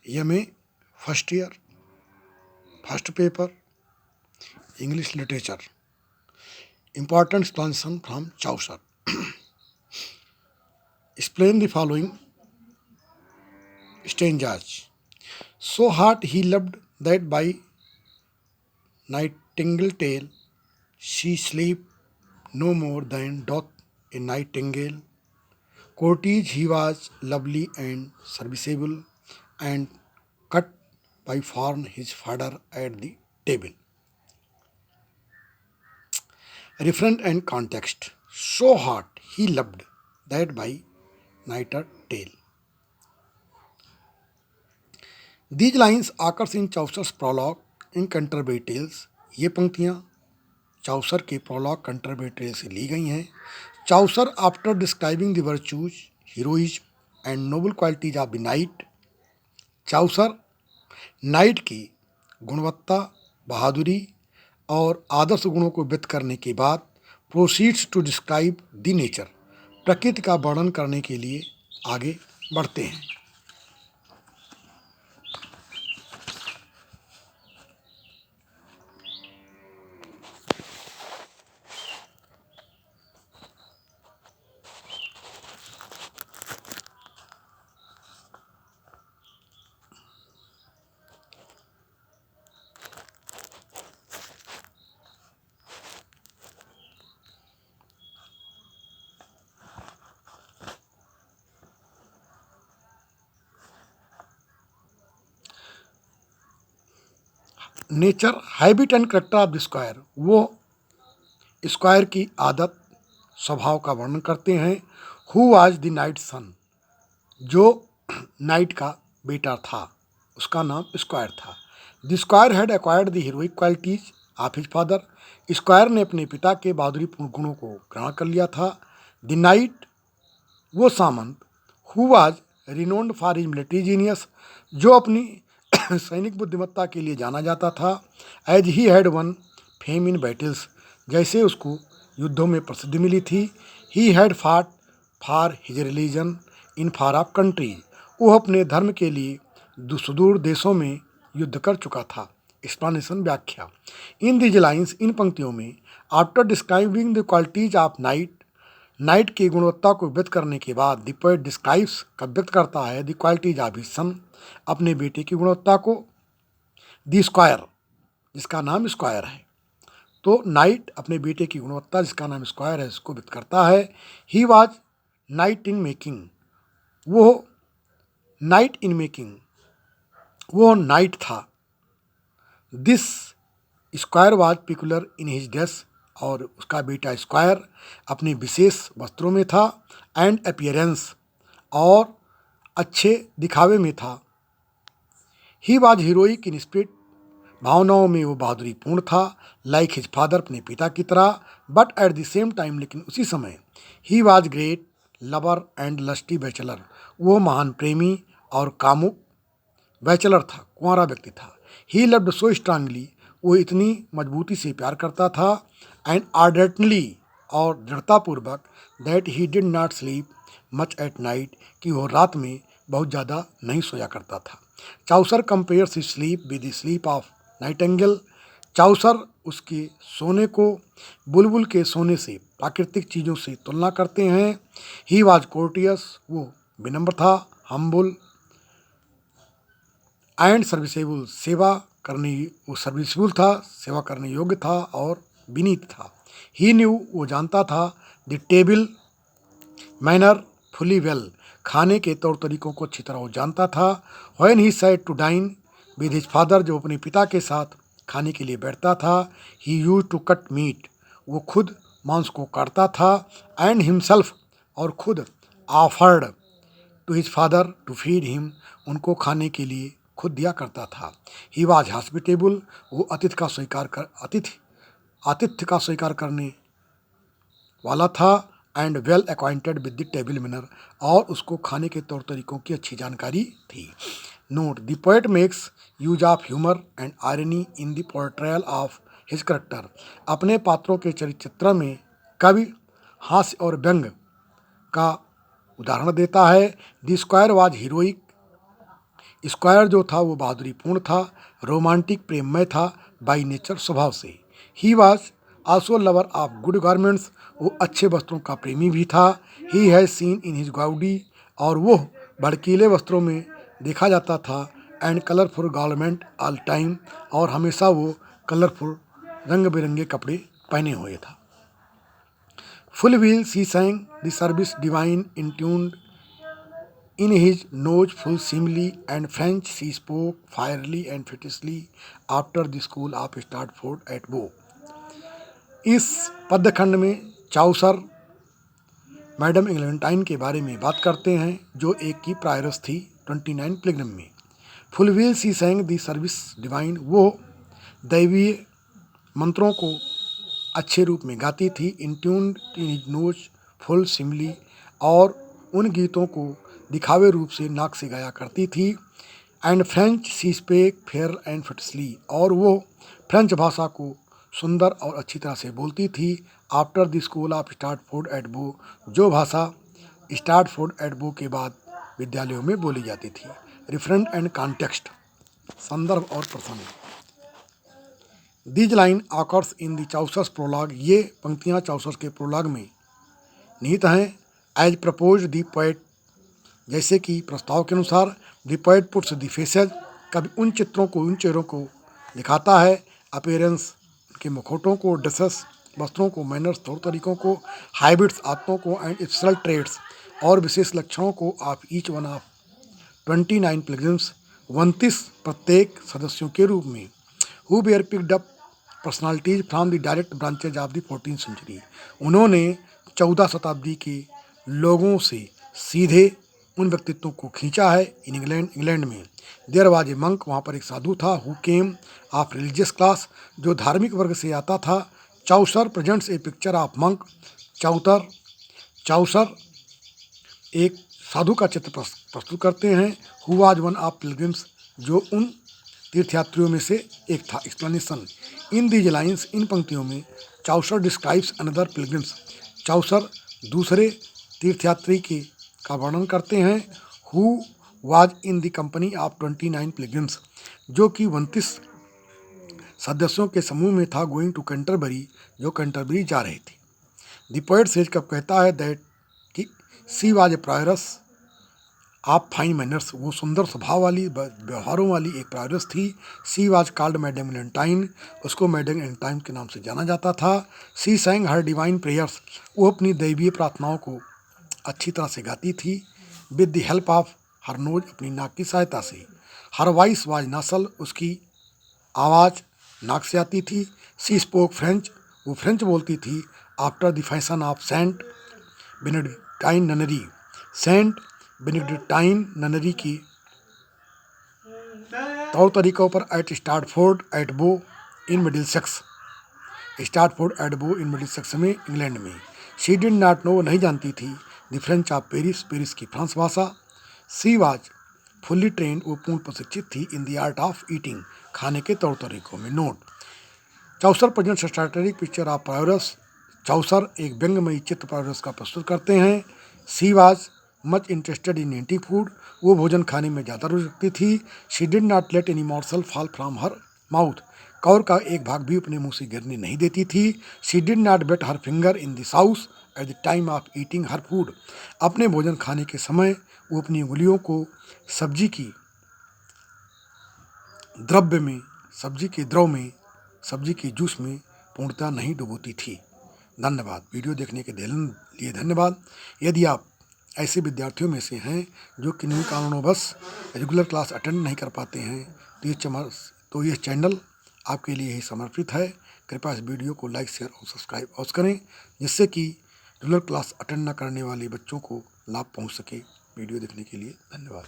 MA, first year, first paper, English literature. Important translation from Chaucer. Explain the following stanzas. So hard he loved that by nightingale tale she sleep no more than doth a nightingale. Courtier he was lovely and serviceable, and cut by Farn his father at the table. Referent and context. So hot he loved that by nightingale. These lines occurs in Chaucer's prologue in Canterbury Tales. ये पंक्तियाँ Chaucer के prologue Canterbury tell से ली गई हैं. Chaucer after describing the virtues, heroism and noble qualities of the knight, Chaucer knight की गुणवत्ता, बहादुरी और आदर्श गुणों को व्यक्त करने के बाद proceeds to describe the nature, प्रकृति का वर्णन करने के लिए आगे बढ़ते हैं. Nature, habit and character of the squire, वो स्क्वायर की आदत, स्वभाव का वर्णन करते हैं. Who was the knight son, जो नाइट का बेटा था, उसका नाम स्क्वायर था. The squire had acquired the heroic qualities of his father, squire ने अपने पिता के बहादुरीपूर्ण गुणों को ग्रहण कर लिया था. द नाइट, वो सामंत, who was renowned for his military genius, जो अपनी सैनिक बुद्धिमत्ता के लिए जाना जाता था. As he had won fame in battles, जैसे उसको युद्धों में प्रसिद्धि मिली थी. He had fought for his religion in far off countries, वो अपने धर्म के लिए सुदूर देशों में युद्ध कर चुका था. एक्सप्लेनेशन, व्याख्या. इन दीज लाइन्स, इन पंक्तियों में, after describing the qualities of night, night की गुणवत्ता को व्यक्त करने के बाद द पोएट डिस्क्राइब्स का व्यक्त करता है the qualities of his son, अपने बेटे की गुणवत्ता को. द स्क्वायर, जिसका नाम स्क्वायर है, तो नाइट अपने बेटे की गुणवत्ता जिसका नाम स्क्वायर है इसको व्यक्त करता है. He was night in making, वो नाइट इन मेकिंग, वो नाइट था. This square was peculiar in his dress, और उसका बेटा स्क्वायर अपने विशेष वस्त्रों में था. एंड अपीयरेंस, और अच्छे दिखावे में था. He was heroic in spirit, भावनाओं में वो बहादुरी पूर्ण था. लाइक हिज फादर, अपने पिता की तरह. But at the same time, लेकिन उसी समय, he was great lover and lusty bachelor, वो महान प्रेमी और कामुक बैचलर था, कुंवारा व्यक्ति था. ही लव्ड सो स्ट्रांगली, वो इतनी मजबूती से प्यार करता था. एंड आर्डेंटली, और दृढ़तापूर्वक. That he did not sleep much at night, कि वो रात में बहुत ज़्यादा नहीं सोया करता था. Chaucer compares his sleep with the sleep of nightingale, Chaucer उसके सोने को बुलबुल के सोने से, प्राकृतिक चीज़ों से तुलना करते हैं. ही वाज कोर्टियस, वो विनम्र था. हम्बुल एंड सर्विसेबल, सेवा करने, वो सर्विसेबल था, सेवा करने योग्य था और विनीत था. ही न्यू, वो जानता था. The table manner fully well, खाने के तौर तरीकों को अच्छी तरह वो जानता था. When he said to dine with his father, जो अपने पिता के साथ खाने के लिए बैठता था. ही यूज टू कट मीट, वो खुद मांस को काटता था. एंड हिमसेल्फ, और खुद offered to his father to feed him, उनको खाने के लिए खुद दिया करता था. ही वाज हॉस्पिटेबल, वो आतिथ्य का स्वीकार करने वाला था. And well acquainted with the table manner, और उसको खाने के तौर तरीकों की अच्छी जानकारी थी. Note, the poet makes use of humour and irony in the portrayal of his character, अपने पात्रों के चरित्र में कवि हास्य और व्यंग का उदाहरण देता है. The square was heroic, square जो था वो बहादुरीपूर्ण था, रोमांटिक प्रेममय था बाई नेचर स्वभाव से। He was also lover of good garments, वो अच्छे वस्त्रों का प्रेमी भी था। He has seen in his Goudie, और वो भड़कीले वस्त्रों में देखा जाता था। And colourful garment all time, और हमेशा वो कलरफुल रंग बिरंगे कपड़े पहने हुए था। Full well she sang the service divine in tuned in his nose full simile, and French she spoke fierily and fiercely after the school of Stratford at Bow। इस पद्यखंड में चाउसर मैडम एग्लेंटाइन के बारे में बात करते हैं, जो एक की प्रायरस थी 29 पिलग्रिम में। फुलविल सी sang दी सर्विस डिवाइन, वो दैवीय मंत्रों को अच्छे रूप में गाती थी। इंट्यून्ड in his nose full Simli, और उन गीतों को दिखावे रूप से नाक से गाया करती थी। And French she spake fair and fetisly, और वो फ्रेंच भाषा को सुंदर और अच्छी तरह से बोलती थी। After the school of Stratford at Bow, जो भाषा स्टार्टफोर्ड एट बो के बाद विद्यालयों में बोली जाती थी। रिफरेंट एंड कॉन्टेक्स्ट, संदर्भ और प्रसंग। These line occurs in the Chaucer's prologue, ये पंक्तियाँ चाउसर्स के प्रोलॉग में निहित हैं। एज प्रपोज द पोएट, जैसे कि प्रस्ताव के अनुसार। The poet puts the faces, कभी उन चित्रों को, उन चेहरों को दिखाता है। अपीयरेंस, के मुखौटों को। ड्रेसेस, वस्त्रों को। मैनर्स, तौर तरीकों को। हैबिट्स, आदतों को। एंड स्पेशल ट्रेड्स, और विशेष लक्षणों को। Of each one of 29 pilgrims, 29 प्रत्येक सदस्यों के रूप में। Who were picked up personalities from the direct branches of the 14th century, उन्होंने 14 शताब्दी के लोगों से सीधे उन व्यक्तित्वों को खींचा है। इन इंग्लैंड में देयर वाज ए मंक, वहाँ पर एक साधु था। Who came of religious class, जो धार्मिक वर्ग से आता था। Chaucer presents a picture of monk, Chaucer एक साधु का चित्र प्रस्तुत करते हैं। Who was one of pilgrims, जो उन तीर्थयात्रियों में से एक था। एक्सप्लेनेशन, इन दीज लाइन्स, इन पंक्तियों में Chaucer describes another pilgrims, Chaucer दूसरे तीर्थयात्री का वर्णन करते हैं। Who was in the company of 29 pilgrims, जो कि 29 सदस्यों के समूह में था। गोइंग टू कैंटरबरी, जो कैंटरबरी जा रहे थे। द पोएट सेज, कब कहता है दैट कि सी वाज ए प्रायरस आप फाइन मैनर्स, वो सुंदर स्वभाव वाली, व्यवहारों वाली एक प्रायरस थी। सी वाज कॉल्ड मैडम एग्लेंटाइन, उसको मैडम एग्लेंटाइन के नाम से जाना जाता था। सी sang हर डिवाइन प्रेयर्स, वो अपनी दैवीय प्रार्थनाओं को अच्छी तरह से गाती थी। With the help of her nose, अपनी नाक की सहायता से। हर वॉइस वाज नासल, उसकी आवाज़ नाक से आती थी। सी स्पोक फ्रेंच, वो फ्रेंच बोलती थी। After the fashion of Saint Benedictine nunnery, Saint Benedictine nunnery की तौर तरीकों पर। Eight स्टार्टफोर्ड at Bow in Middlesex, Stratford at Bow in Middlesex में, इंग्लैंड में। शी डिड नॉट नो, वो नहीं जानती थी। The French of Paris, Paris की फ्रांस भाषा। सी वाज फुल्ली ट्रेंड, वो पूर्ण प्रशिक्षित थी। In the art of eating, खाने के तौर तरीकों में। Note, Chaucer present strategic picture of prioress, Chaucer एक व्यंग्यमयी चित्र प्रायोरस का प्रस्तुत करते हैं। She was much interested in eating food, वो भोजन खाने में ज़्यादा रुचि रखती थी। She did not let any morsel fall from her mouth, Kaur का एक भाग भी अपने मुंह से गिरने नहीं देती थी। She did not wet her finger in the sauce at the time of eating her food, अपने भोजन खाने के समय वो अपनी उंगलियों को सब्जी के द्रव में, सब्जी के जूस में पूर्णतः नहीं डुबोती थी। धन्यवाद। वीडियो देखने के लिए धन्यवाद। यदि आप ऐसे विद्यार्थियों में से हैं जो किन्हीं कारणोंवश रेगुलर क्लास अटेंड नहीं कर पाते हैं, तो ये चैनल आपके लिए ही समर्पित है। कृपया इस वीडियो को लाइक, शेयर और सब्सक्राइब अवश्य करें, जिससे कि रेगुलर क्लास अटेंड न करने वाले बच्चों को लाभ पहुंच सके। वीडियो देखने के लिए धन्यवाद।